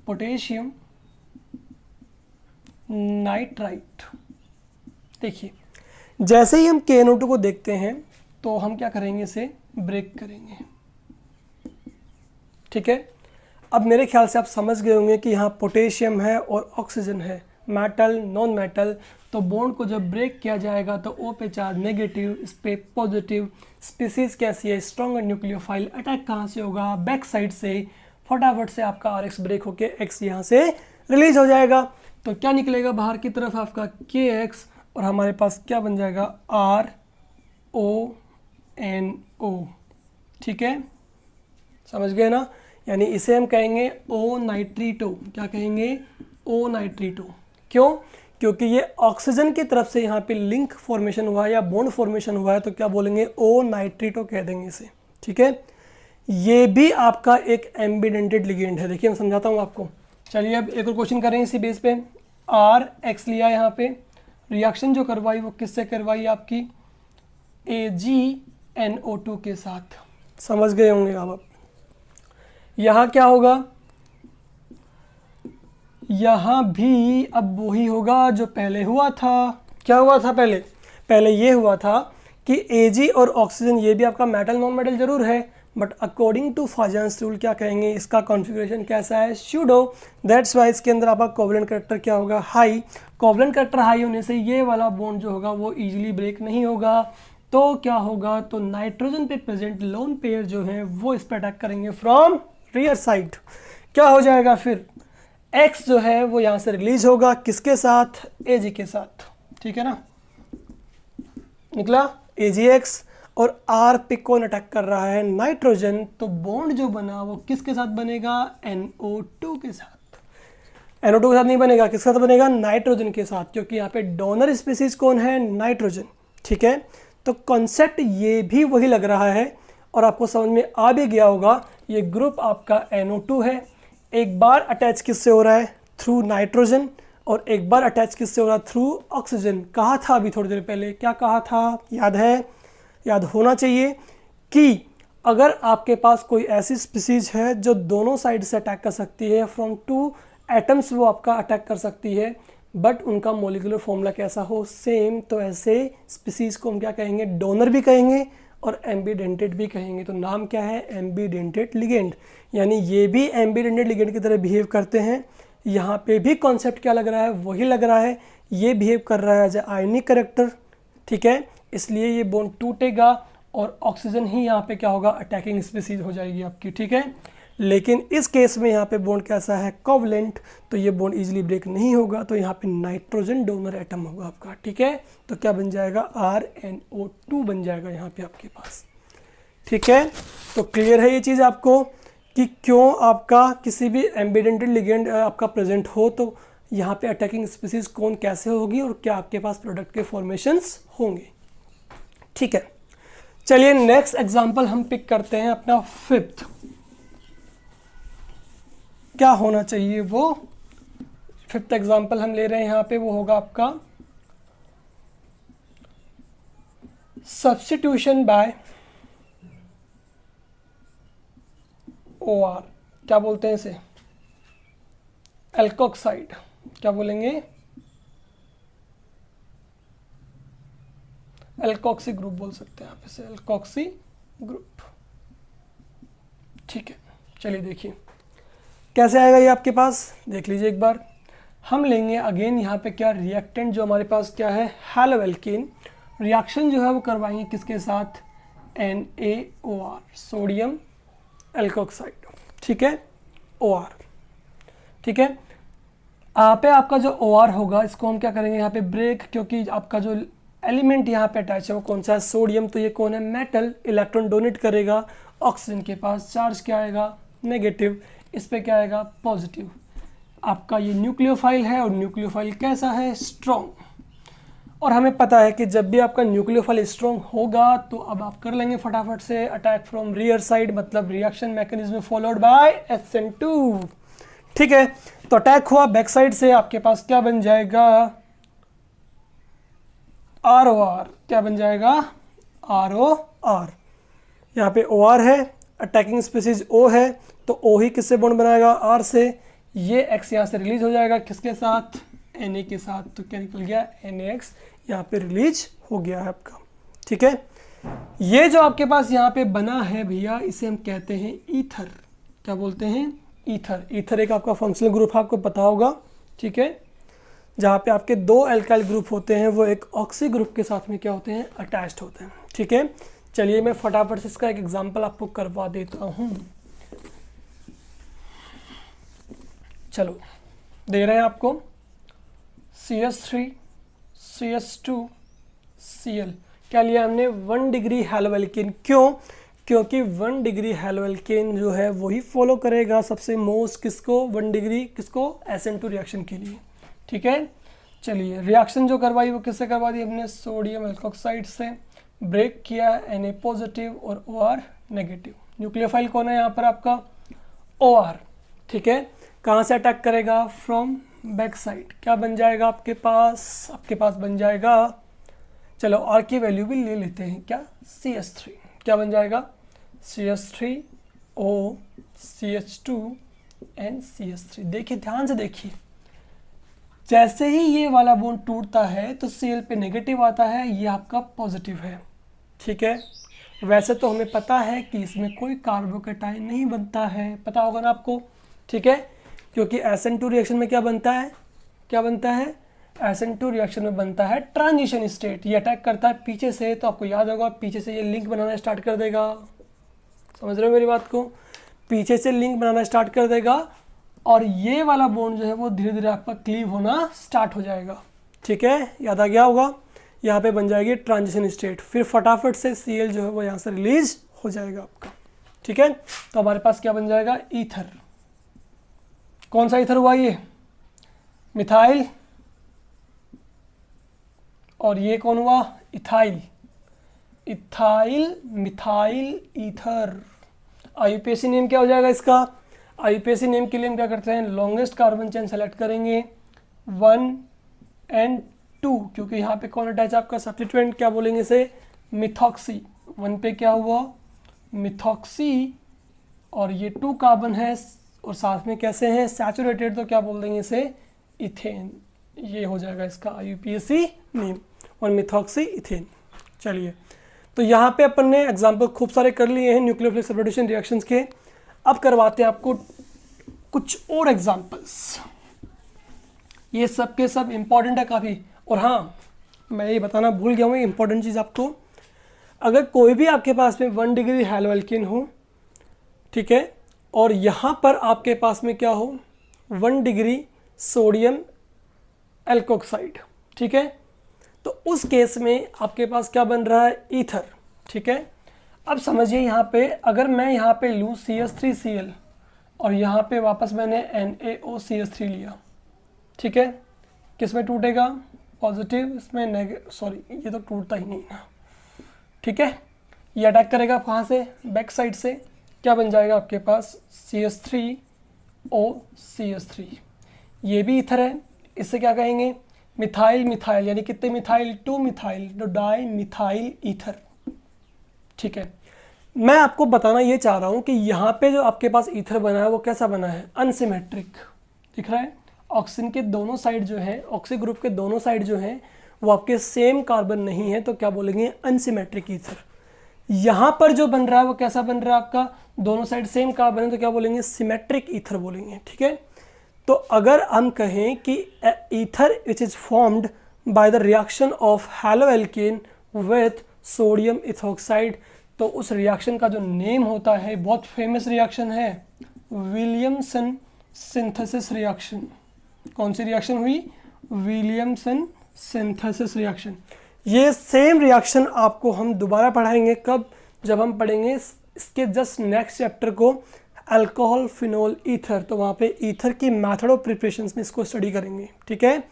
[SPEAKER 1] पोटेशियम नाइट्राइट। देखिए जैसे ही हम KNO2 को देखते हैं तो हम क्या करेंगे, इसे ब्रेक करेंगे, ठीक है। अब मेरे ख्याल से आप समझ गए होंगे कि यहाँ पोटेशियम है और ऑक्सीजन है, मेटल नॉन मेटल। तो बॉन्ड को जब ब्रेक किया जाएगा तो O पे चार्ज नेगेटिव, इस पे पॉजिटिव। स्पीसीज कैसी है, स्ट्रॉन्गर न्यूक्लियोफाइल। अटैक कहाँ से होगा, बैक साइड से। फटाफट से आपका RX ब्रेक होके X यहाँ से रिलीज हो जाएगा। तो क्या निकलेगा बाहर की तरफ, आपका KX, और हमारे पास क्या बन जाएगा, RONO, ठीक है, समझ गए ना। यानी इसे हम कहेंगे O नाइट्रीटो। क्या कहेंगे, O नाइट्रीटो। क्यों, क्योंकि ये ऑक्सीजन की तरफ से यहाँ पे लिंक फॉर्मेशन हुआ है या बॉन्ड फॉर्मेशन हुआ है, तो क्या बोलेंगे, O नाइट्रीटो कह देंगे इसे, ठीक है। ये भी आपका एक एम्बिडेंटेड लिगेंड है। देखिए मैं समझाता हूँ आपको। चलिए अब एक और क्वेश्चन करें इसी बेस पे। RX लिया यहाँ पे, रिएक्शन जो करवाई वो किससे करवाई, आपकी AgNO2 के साथ। समझ गए होंगे आप। यहाँ क्या होगा, यहाँ भी अब वही होगा जो पहले हुआ था। क्या हुआ था पहले, पहले ये हुआ था कि Ag और ऑक्सीजन, ये भी आपका मेटल नॉन मेटल जरूर है, बट अकॉर्डिंग टू फाजन्स रूल क्या कहेंगे, इसका कॉन्फ़िगरेशन कैसा है, स्यूडो। दैट्स वाई इसके अंदर आपका कोवलेंट कैरेक्टर क्या होगा, हाई। कोवलेंट कैरेक्टर हाई होने से ये वाला बॉन्ड जो होगा वो इजीली ब्रेक नहीं होगा। तो क्या होगा, तो नाइट्रोजन पे प्रेजेंट लोन पेयर जो है वो इस पर अटैक करेंगे फ्रॉम रियर साइड। क्या हो जाएगा फिर, X जो है वो यहाँ से रिलीज होगा, किसके साथ, Ag के साथ, ठीक है ना। निकला AgX, और R पे कौन अटैक कर रहा है, नाइट्रोजन। तो बॉन्ड जो बना वो किसके साथ बनेगा, NO2 के साथ। NO2 के साथ नहीं बनेगा, किसके साथ बनेगा, नाइट्रोजन के साथ, क्योंकि यहाँ पे डोनर स्पीसीज कौन है, नाइट्रोजन, ठीक है। तो कॉन्सेप्ट ये भी वही लग रहा है और आपको समझ में आ भी गया होगा। ये ग्रुप आपका NO2 है, एक बार अटैच किससे हो रहा है, थ्रू नाइट्रोजन, और एक बार अटैच किससे हो रहा है, थ्रू ऑक्सीजन। कहा था अभी थोड़ी देर पहले, क्या कहा था, याद है, याद होना चाहिए कि अगर आपके पास कोई ऐसी स्पीसीज है जो दोनों साइड से अटैक कर सकती है, फ्रॉम 2 एटम्स वो आपका अटैक कर सकती है, बट उनका मोलिकुलर फॉर्मूला कैसा हो, सेम। तो ऐसे स्पीसीज को हम क्या कहेंगे, डोनर भी कहेंगे और एम्बीडेंटेड भी कहेंगे। तो नाम क्या है, एम्बीडेंटेड लिगेंड। यानी ये भी एम्बीडेंटेड लिगेंड की तरह बिहेव करते हैं। यहाँ पे भी कॉन्सेप्ट क्या लग रहा है, वही लग रहा है। ये बिहेव कर रहा है एज ए आयनिक करेक्टर, ठीक है, इसलिए ये बॉन्ड टूटेगा और ऑक्सीजन ही यहाँ पे क्या होगा, अटैकिंग स्पीसीज हो जाएगी आपकी, ठीक है। लेकिन इस केस में यहाँ पे बॉन्ड कैसा है, कोवलेंट, तो ये बॉन्ड इजीली ब्रेक नहीं होगा। तो यहाँ पे नाइट्रोजन डोनर एटम होगा आपका, ठीक है। तो क्या बन जाएगा, RNO2 बन जाएगा यहाँ पे आपके पास, ठीक है। तो क्लियर है ये चीज़ आपको कि क्यों आपका किसी भी एम्बिडेंटेड लिगेंड आपका प्रेजेंट हो तो यहाँ पे अटैकिंग स्पीसीज कौन कैसे होगी और क्या आपके पास प्रोडक्ट के फॉर्मेशंस होंगे, ठीक है। चलिए नेक्स्ट एग्जांपल हम पिक करते हैं अपना 5th। क्या होना चाहिए वो 5th एग्जांपल हम ले रहे हैं यहाँ पे, वो होगा आपका सब्स्टिट्यूशन बाय OR। क्या बोलते हैं इसे, एल्कोक्साइड। क्या बोलेंगे, एल्कोक्सी ग्रुप बोल सकते हैं आप इसे, एल्कोक्सी ग्रुप, ठीक है। चलिए देखिए कैसे आएगा ये आपके पास, देख लीजिए एक बार। हम लेंगे अगेन यहाँ पे क्या, रिएक्टेंट जो हमारे पास क्या है, हेलोएल्केन। रिएक्शन जो है वो करवाएंगे किसके साथ, NaOR, सोडियम एल्कोक्साइड, ठीक है, OR, ठीक है। यहाँ पे आपका जो OR होगा इसको हम क्या करेंगे यहाँ पे ब्रेक, क्योंकि आपका जो एलिमेंट यहाँ पे अटैच है वो कौन सा है, सोडियम। तो ये कौन है, मेटल। इलेक्ट्रॉन डोनेट करेगा ऑक्सीजन के पास, चार्ज क्या आएगा, नेगेटिव। इस पे क्या आएगा, पॉजिटिव। आपका ये न्यूक्लियोफाइल है और न्यूक्लियोफाइल कैसा है, स्ट्रॉन्ग। और हमें पता है कि जब भी आपका न्यूक्लियोफाइल स्ट्रॉन्ग होगा तो अब आप कर लेंगे फटाफट से अटैक फ्रॉम रियर साइड, मतलब reaction mechanism followed by SN2। ठीक है, तो अटैक हुआ बैक साइड से, आपके पास क्या बन जाएगा, ROR। क्या बन जाएगा, ROR। यहाँ पे OR है, अटैकिंग स्पीसीज O है, तो O ही किससे बॉन्ड बनाएगा, R से। ये X यहाँ से रिलीज हो जाएगा किसके साथ, Na के साथ। तो क्या निकल गया, NaX यहाँ पे रिलीज हो गया है आपका। ठीक है, ये जो आपके पास यहाँ पे बना है भैया, इसे हम कहते हैं ईथर। क्या बोलते हैं, ईथर। ईथर एक आपका फंक्शनल ग्रुप आपको पता होगा। ठीक है, जहाँ पे आपके दो एल्काइल ग्रुप होते हैं वो एक ऑक्सी ग्रुप के साथ में क्या होते हैं, अटैच्ड होते हैं। ठीक है, चलिए मैं फटाफट से इसका एक एग्जांपल आपको करवा देता हूँ। चलो दे रहे हैं आपको CH3 CH2 Cl। क्या लिया हमने, 1 डिग्री हैलोएल्केन। क्यों, क्योंकि 1 डिग्री हैलोएल्केन जो है वही फॉलो करेगा सबसे मोस्ट किसको, 1 डिग्री किसको, SN2 रिएक्शन के लिए। ठीक है, चलिए रिएक्शन जो करवाई वो किससे करवा दी हमने, सोडियम एल्कोक्साइड से। ब्रेक किया Na पॉजिटिव और OR नेगेटिव। न्यूक्लियोफाइल कौन है यहाँ पर आपका, OR। ठीक है, कहाँ से अटैक करेगा, फ्रॉम बैक साइड। क्या बन जाएगा आपके पास बन जाएगा, चलो R की वैल्यू भी ले लेते हैं, क्या, CH3। क्या बन जाएगा, CH3O CH2 and CH3। देखिए ध्यान से देखिए, जैसे ही ये वाला बॉन्ड टूटता है तो Cl पे नेगेटिव आता है, ये आपका पॉजिटिव है। ठीक है, वैसे तो हमें पता है कि इसमें कोई कार्बोकेटाइन नहीं बनता है, पता होगा ना आपको। ठीक है, क्योंकि SN2 रिएक्शन में क्या बनता है, SN2 रिएक्शन में बनता है ट्रांजिशन स्टेट। ये अटैक करता है पीछे से, तो आपको याद होगा पीछे से ये लिंक बनाना स्टार्ट कर देगा। समझ रहे हो मेरी बात को, पीछे से लिंक बनाना स्टार्ट कर देगा और ये वाला बॉन्ड जो है वो धीरे धीरे आपका क्लीव होना स्टार्ट हो जाएगा। ठीक है, याद आ गया होगा, यहाँ पे बन जाएगी ट्रांजिशन स्टेट। फिर फटाफट से Cl जो है वो यहाँ से रिलीज हो जाएगा आपका। ठीक है, तो हमारे पास क्या बन जाएगा, ईथर। कौन सा ईथर हुआ, ये मिथाइल, और ये कौन हुआ, ethyl. Methyl ether. IUPAC name क्या हो जाएगा इसका, IUPAC नेम के लिए हम क्या करते हैं, लॉन्गेस्ट कार्बन चेन सेलेक्ट करेंगे 1 and 2, क्योंकि यहाँ पे कौन अटैच आपका सब्स्टिट्यूएंट, क्या बोलेंगे इसे, मिथॉक्सी। 1 पे क्या हुआ, मिथॉक्सी, और ये 2 कार्बन है और साथ में कैसे हैं, सैचुरेटेड, तो क्या बोल देंगे इसे, इथेन। ये हो जाएगा इसका IUPAC नेम, और मिथॉक्सी इथेन। चलिए, तो यहाँ पे अपन ने एग्जाम्पल खूब सारे कर लिए हैं न्यूक्लियोफिलिक सब्स्टिट्यूशन रिएक्शंस के। अब करवाते हैं आपको कुछ और एग्जाम्पल्स, ये सब के सब इम्पॉर्टेंट है काफ़ी। और हाँ, मैं ये बताना भूल गया हूँ इम्पॉर्टेंट चीज़ आपको, अगर कोई भी आपके पास में 1 डिग्री हैलोएल्केन हो, ठीक है, और यहाँ पर आपके पास में क्या हो, 1 डिग्री सोडियम एल्कोक्साइड। ठीक है, तो उस केस में आपके पास क्या बन रहा है, ईथर। ठीक है, अब समझिए यहाँ पे अगर मैं यहाँ पे लूँ CH3Cl और यहाँ पे वापस मैंने NaOCH3 लिया, ठीक है, किस में टूटेगा, पॉजिटिव, इसमें नेगेटिव, सॉरी ये तो टूटता ही नहीं ना। ठीक है, ये अटैक करेगा कहाँ से, बैक साइड से। क्या बन जाएगा आपके पास, CH3OCH3। ये भी ईथर है, इससे क्या कहेंगे, मिथाइल, यानी कितने मिथाइल, 2 मिथाइल, तो डाई मिथाइल ईथर। ठीक है, मैं आपको बताना ये चाह रहा हूँ कि यहाँ पे जो आपके पास ईथर बना है वो कैसा बना है, अनसिमेट्रिक। दिख रहा है, ऑक्सीजन के दोनों साइड जो है, ऑक्सी ग्रुप के दोनों साइड जो है वो आपके सेम कार्बन नहीं है, तो क्या बोलेंगे, अनसिमेट्रिक ईथर। यहाँ पर जो बन रहा है वो कैसा बन रहा है आपका, दोनों साइड सेम कार्बन है, तो क्या बोलेंगे, सिमेट्रिक ईथर बोलेंगे। ठीक है, तो अगर हम कहें कि ether which is formed by the reaction of haloalkane with sodium ethoxide, तो उस रिएक्शन का जो नेम होता है, बहुत फेमस रिएक्शन है, विलियमसन सिंथेसिस रिएक्शन। कौन सी रिएक्शन हुई, विलियमसन सिंथेसिस रिएक्शन। ये सेम रिएक्शन आपको हम दोबारा पढ़ाएंगे, कब? जब हम पढ़ेंगे इसके जस्ट नेक्स्ट चैप्टर को, अल्कोहल फिनोल ईथर। तो वहाँ पे ईथर की मेथड ऑफ प्रिपरेशन में इसको स्टडी करेंगे, ठीक है।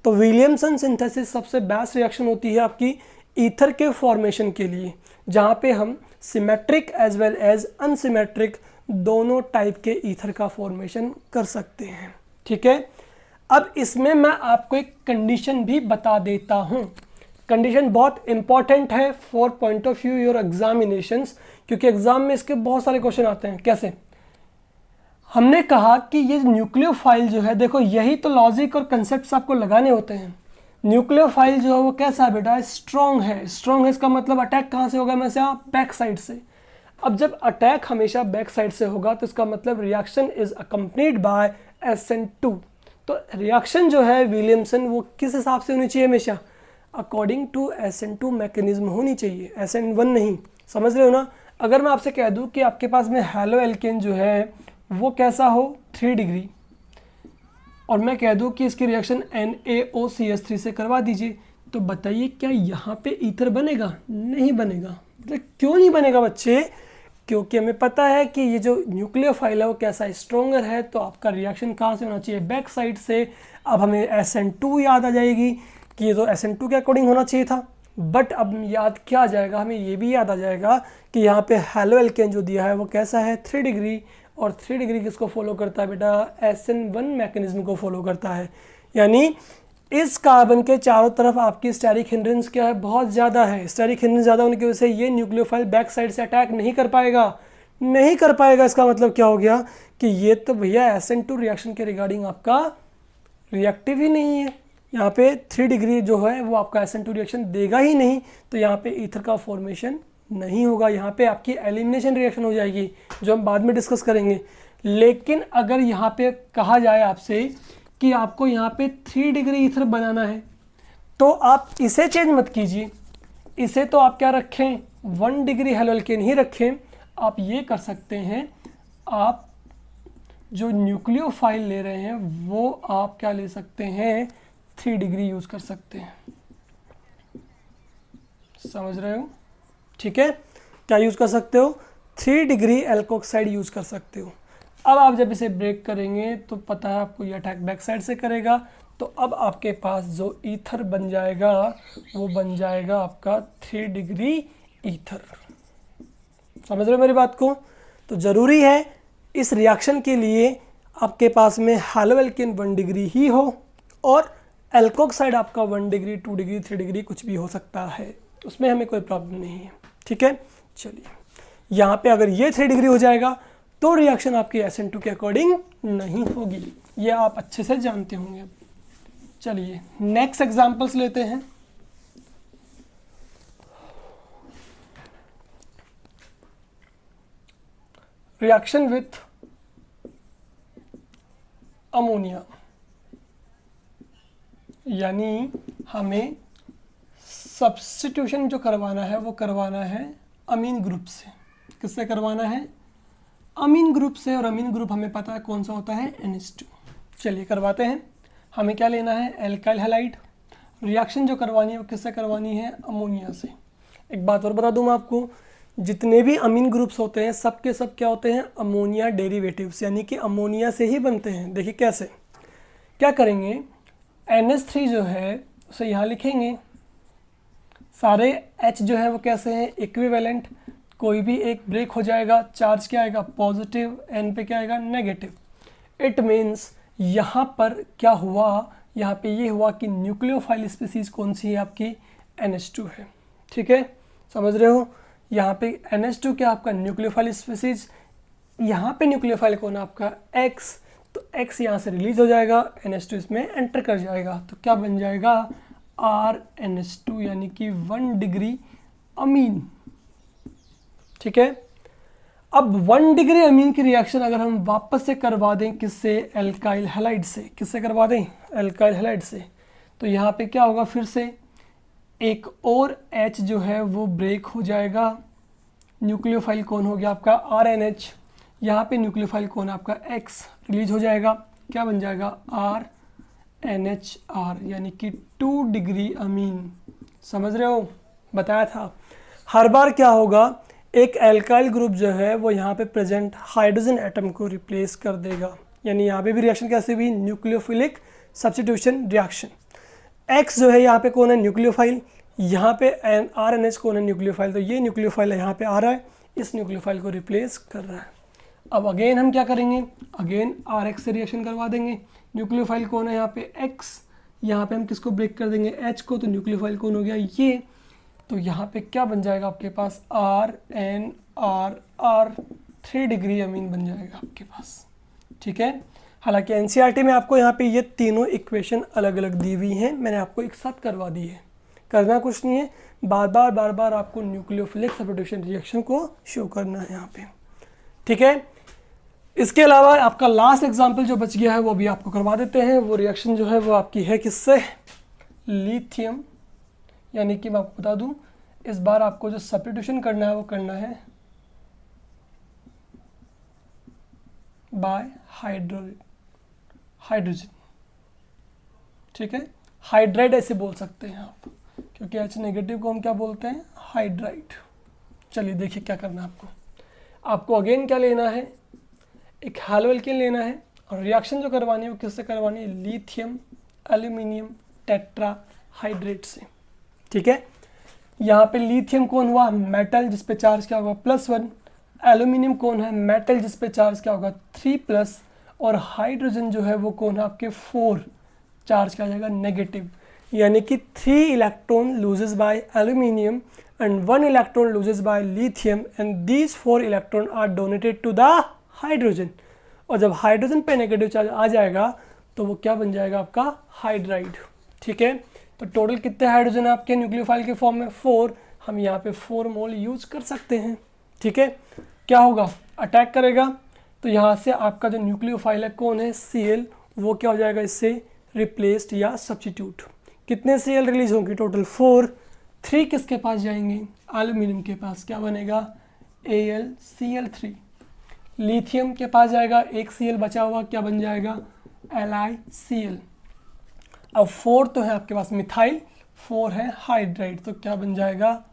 [SPEAKER 1] तो विलियमसन सिंथेसिस सबसे बेस्ट रिएक्शन होती है आपकी ईथर के फॉर्मेशन के लिए, जहाँ पे हम symmetric as well as unsymmetric दोनों टाइप के ईथर का फॉर्मेशन कर सकते हैं, ठीक है। अब इसमें मैं आपको एक कंडीशन भी बता देता हूँ। कंडीशन बहुत इंपॉर्टेंट है for point of view your examinations, क्योंकि एग्जाम में इसके बहुत सारे क्वेश्चन आते हैं। कैसे? हमने कहा कि ये न्यूक्लियोफाइल जो है, देखो यही तो लॉजिक और कंसेप्ट्स आपको लगाने होते हैं। न्यूक्लियोफाइल जो है वो कैसा है बेटा? स्ट्रॉन्ग है। स्ट्रॉन्ग है इसका मतलब अटैक कहाँ से होगा? हमेशा बैक साइड से। अब जब अटैक हमेशा बैक साइड से होगा तो इसका मतलब reaction is accompanied by SN2। तो रिएक्शन जो है विलियमसन वो किस हिसाब से होनी चाहिए? हमेशा अकॉर्डिंग टू SN2 मैकेनिज्म होनी चाहिए, SN1 नहीं। समझ रहे हो ना? अगर मैं आपसे कह दूं कि आपके पास में हैलो एल्केन जो है वो कैसा हो 3 डिग्री, और मैं कह दूं कि इसकी रिएक्शन NaOCH3 से करवा दीजिए, तो बताइए क्या यहाँ पे ईथर बनेगा? नहीं बनेगा। क्यों नहीं बनेगा बच्चे? क्योंकि हमें पता है कि ये जो न्यूक्लियोफाइल है वो कैसा स्ट्रॉन्गर है, तो आपका रिएक्शन कहाँ से होना चाहिए? बैक साइड से। अब हमें SN2 याद आ जाएगी कि ये तो SN2 के अकॉर्डिंग होना चाहिए था, बट अब याद क्या आ जाएगा? हमें ये भी याद आ जाएगा कि यहाँ पे हैलो एल्केन जो दिया है वो कैसा है? 3 डिग्री। और 3 डिग्री किसको फॉलो करता है बेटा? SN1 मैकेनिज्म को फॉलो करता है। यानी इस कार्बन के चारों तरफ आपकी स्टेरिक हिंड्रेंस क्या है? बहुत ज़्यादा है। स्टेरिक हिंड्रेंस ज़्यादा होने की वजह से ये न्यूक्लियोफाइल बैक साइड से अटैक नहीं कर पाएगा। नहीं कर पाएगा इसका मतलब क्या हो गया? कि ये तो भैया SN2 रिएक्शन के रिगार्डिंग आपका रिएक्टिव ही नहीं है। यहाँ पे 3 डिग्री जो है वो आपका SN2 रिएक्शन देगा ही नहीं, तो यहाँ पे ईथर का फॉर्मेशन नहीं होगा। यहाँ पे आपकी एलिमिनेशन रिएक्शन हो जाएगी, जो हम बाद में डिस्कस करेंगे। लेकिन अगर यहाँ पे कहा जाए आपसे कि आपको यहाँ पे 3 डिग्री ईथर बनाना है, तो आप इसे चेंज मत कीजिए। इसे तो आप क्या रखें? 1 डिग्री हैलो एल्केन ही रखें। आप ये कर सकते हैं, आप जो न्यूक्लियोफाइल ले रहे हैं वो आप क्या ले सकते हैं? 3 डिग्री यूज़ कर सकते हैं। समझ रहे हो? ठीक है, क्या यूज़ कर सकते हो? 3 डिग्री एल्कोक्साइड यूज़ कर सकते हो। अब आप जब इसे ब्रेक करेंगे तो पता है आपको ये अटैक बैक साइड से करेगा, तो अब आपके पास जो ईथर बन जाएगा वो बन जाएगा आपका 3 डिग्री ईथर। समझ रहे हो मेरी बात को? तो ज़रूरी है इस रिएक्शन के लिए आपके पास में हैलो एल्केन 1 डिग्री ही हो, और एल्कोक्साइड आपका 1 डिग्री 2 डिग्री 3 डिग्री कुछ भी हो सकता है, उसमें हमें कोई प्रॉब्लम नहीं है। ठीक है, चलिए यहाँ पे अगर ये 3 डिग्री हो जाएगा तो रिएक्शन आपकी SN2 के अकॉर्डिंग नहीं होगी, ये आप अच्छे से जानते होंगे। चलिए नेक्स्ट एग्जांपल्स लेते हैं। रिएक्शन विथ अमोनिया, यानी हमें सब्स्टिट्यूशन जो करवाना है वो करवाना है अमीन ग्रुप से। किससे करवाना है? अमीन ग्रुप से, और अमीन ग्रुप हमें पता है कौन सा होता है? NH2। चलिए करवाते हैं। हमें क्या लेना है? Alkyl halide. रिएक्शन जो करवानी है वो किससे करवानी है? अमोनिया से। एक बात और बता दूँ मैं आपको, जितने भी अमीन ग्रुप्स होते हैं सब के सब क्या होते हैं? अमोनिया डेरिवेटिव्स, यानी कि अमोनिया से ही बनते हैं। देखिए कैसे, क्या करेंगे? NH3 जो है उसे यहाँ लिखेंगे। सारे H जो है वो कैसे हैं? इक्विवेलेंट। कोई भी एक ब्रेक हो जाएगा, चार्ज क्या आएगा? पॉजिटिव। N पे क्या आएगा? नेगेटिव। इट मीन्स यहाँ पर क्या हुआ? यहाँ पे ये हुआ कि न्यूक्लियोफाइल स्पीसीज कौन सी है? आपकी NH2 है। ठीक है, समझ रहे हो? यहाँ पे NH2 क्या आपका न्यूक्लियोफाइल स्पीसीज, यहाँ पे न्यूक्लियोफाइल कौन है? आपका X। तो X यहाँ से रिलीज हो जाएगा, NH2 इसमें एंटर कर जाएगा, तो क्या बन जाएगा? RNH2, यानी कि 1 डिग्री अमीन। ठीक है, अब 1 डिग्री अमीन की रिएक्शन अगर हम वापस से करवा दें किससे? एल्काइल हैलाइड से। किससे करवा दें? एल्काइल हैलाइड से। तो यहाँ पे क्या होगा? फिर से एक और H जो है वो ब्रेक हो जाएगा। न्यूक्लियोफाइल कौन हो गया? आपका RNH। यहाँ पे न्यूक्लियोफाइल कौन है? आपका X रिलीज हो जाएगा। क्या बन जाएगा? RNHR, यानी कि 2 डिग्री अमीन। समझ रहे हो, बताया था। हर बार क्या होगा, एक एल्काइल ग्रुप जो है वो यहाँ पे प्रेजेंट हाइड्रोजन एटम को रिप्लेस कर देगा। यानी यहाँ पे भी रिएक्शन कैसे हुई, न्यूक्लियोफिलिक सब्स्टिट्यूशन रिएक्शन। एक्स जो है यहाँ पे कौन है, न्यूक्लियोफाइल, यहाँ पे RNH कौन है, न्यूक्लियोफाइल। तो ये न्यूक्लियोफाइल यहाँ पे आ रहा है, इस न्यूक्लियोफाइल को रिप्लेस कर रहा है। अब अगेन हम क्या करेंगे, अगेन RX से रिएक्शन करवा देंगे। न्यूक्लियोफाइल कौन है यहाँ पे, X, यहाँ पे हम किसको ब्रेक कर देंगे, H को। तो न्यूक्लियोफाइल कौन हो गया, ये। तो यहाँ पे क्या बन जाएगा आपके पास, RNR, 3 डिग्री अमीन बन जाएगा आपके पास। ठीक है, हालांकि NCERT में आपको यहाँ पे ये तीनों इक्वेशन अलग अलग दी हुई हैं, मैंने आपको एक साथ करवा दी है। करना कुछ नहीं है, बार बार आपको न्यूक्लियोफिलिक सब्स्टिट्यूशन रिएक्शन को शो करना है यहाँ पे। ठीक है, इसके अलावा आपका लास्ट एग्जाम्पल जो बच गया है वो भी आपको करवा देते हैं। वो रिएक्शन जो है वो आपकी है किससे, लिथियम, यानी कि मैं आपको बता दूं, इस बार आपको जो सब्स्टिट्यूशन करना है वो करना है बाय हाइड्रोजन। ठीक है, हाइड्राइड ऐसे बोल सकते हैं आप, क्योंकि H नेगेटिव को हम क्या बोलते हैं, हाइड्राइड। चलिए देखिए क्या करना है आपको अगेन क्या लेना है, एक हैलो एल्केन लेना है, और रिएक्शन जो करवानी है वो किससे करवानी है, लिथियम एल्यूमिनियम टेट्राहाइड्रेट से। ठीक है, यहाँ पे लिथियम कौन हुआ, मेटल, जिस पे चार्ज क्या होगा +1। एल्यूमिनियम कौन है, मेटल, जिस पे चार्ज क्या होगा 3+। और हाइड्रोजन जो है वो कौन है आपके 4, चार्ज क्या आ जाएगा नेगेटिव। यानी कि 3 electron loses by aluminium and 1 electron loses by lithium, and these 4 electron are donated to the hydrogen. और जब हाइड्रोजन पे नेगेटिव चार्ज आ जाएगा तो वो क्या बन जाएगा आपका, हाइड्राइड। ठीक है, तो टोटल कितने हाइड्रोजन है आपके न्यूक्लियोफाइल के फॉर्म में, 4। हम यहाँ पे 4 मोल यूज कर सकते हैं। ठीक है, क्या होगा, अटैक करेगा, तो यहाँ से आपका जो न्यूक्लियोफाइल है कौन है, Cl, वो क्या हो जाएगा इससे रिप्लेस्ड या सब्स्टिट्यूट। कितने Cl रिलीज होंगे, टोटल 4। 3 किसके पास जाएंगे, एल्यूमिनियम के पास, क्या बनेगा AlCl3। लिथियम के पास जाएगा, एक Cl बचा हुआ, क्या बन जाएगा LiCl। अब 4 तो है आपके पास मिथाइल, 4 है हाइड्राइड, तो क्या बन जाएगा,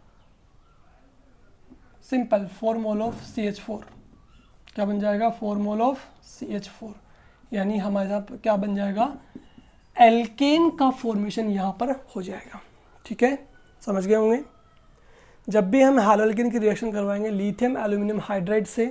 [SPEAKER 1] सिंपल 4 मोल ऑफ CH4। क्या बन जाएगा, 4 मोल ऑफ CH4। यानी हमारे साथ क्या बन जाएगा, एल्केन का फॉर्मेशन यहाँ पर हो जाएगा। ठीक है, समझ गए होंगे। जब भी हम हैलो एल्केन की रिएक्शन करवाएंगे लिथियम एल्यूमिनियम हाइड्राइड से,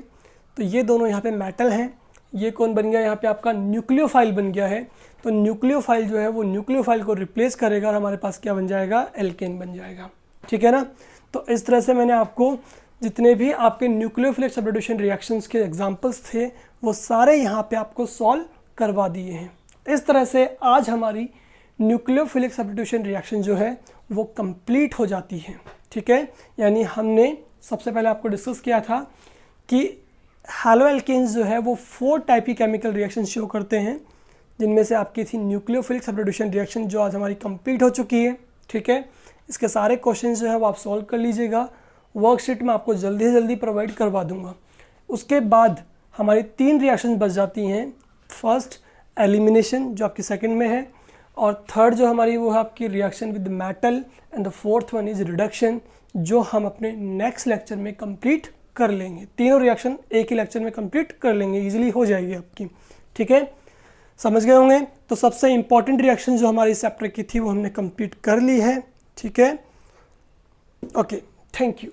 [SPEAKER 1] तो ये दोनों यहाँ पे मेटल हैं, ये कौन बन गया यहाँ पे आपका न्यूक्लियोफाइल बन गया है। तो न्यूक्लियोफाइल जो है वो न्यूक्लियोफाइल को रिप्लेस करेगा और हमारे पास क्या बन जाएगा, एल्केन बन जाएगा। ठीक है ना, तो इस तरह से मैंने आपको जितने भी आपके न्यूक्लियोफिलिक सब्स्टिट्यूशन रिएक्शंस के एग्जांपल्स थे वो सारे यहाँ पे आपको सॉल्व करवा दिए हैं। इस तरह से आज हमारी न्यूक्लियोफिलिक सब्स्टिट्यूशन रिएक्शन जो है वो कंप्लीट हो जाती है। ठीक है, यानी हमने सबसे पहले आपको डिस्कस किया था कि हैलो एल्केन्स जो है वो 4 टाइप की केमिकल रिएक्शन शो करते हैं, जिनमें से आपकी थी न्यूक्लियोफिलिक सब्स्टिट्यूशन रिएक्शन जो आज हमारी कंप्लीट हो चुकी है। ठीक है, इसके सारे क्वेश्चन जो है वो आप सॉल्व कर लीजिएगा, वर्कशीट में आपको जल्दी से जल्दी प्रोवाइड करवा दूंगा। उसके बाद हमारी 3 रिएक्शन बच जाती हैं। फर्स्ट एलिमिनेशन जो आपकी सेकंड में है, और थर्ड जो हमारी वो है आपकी reaction with metal, and the fourth one is reduction, जो हम अपने नेक्स्ट लेक्चर में कंप्लीट कर लेंगे। तीनों रिएक्शन एक ही लेक्चर में कंप्लीट कर लेंगे, इजीली हो जाएगी आपकी। ठीक है, समझ गए होंगे। तो सबसे इंपॉर्टेंट रिएक्शन जो हमारी इस चैप्टर की थी वो हमने कंप्लीट कर ली है। ठीक है, ओके, थैंक यू।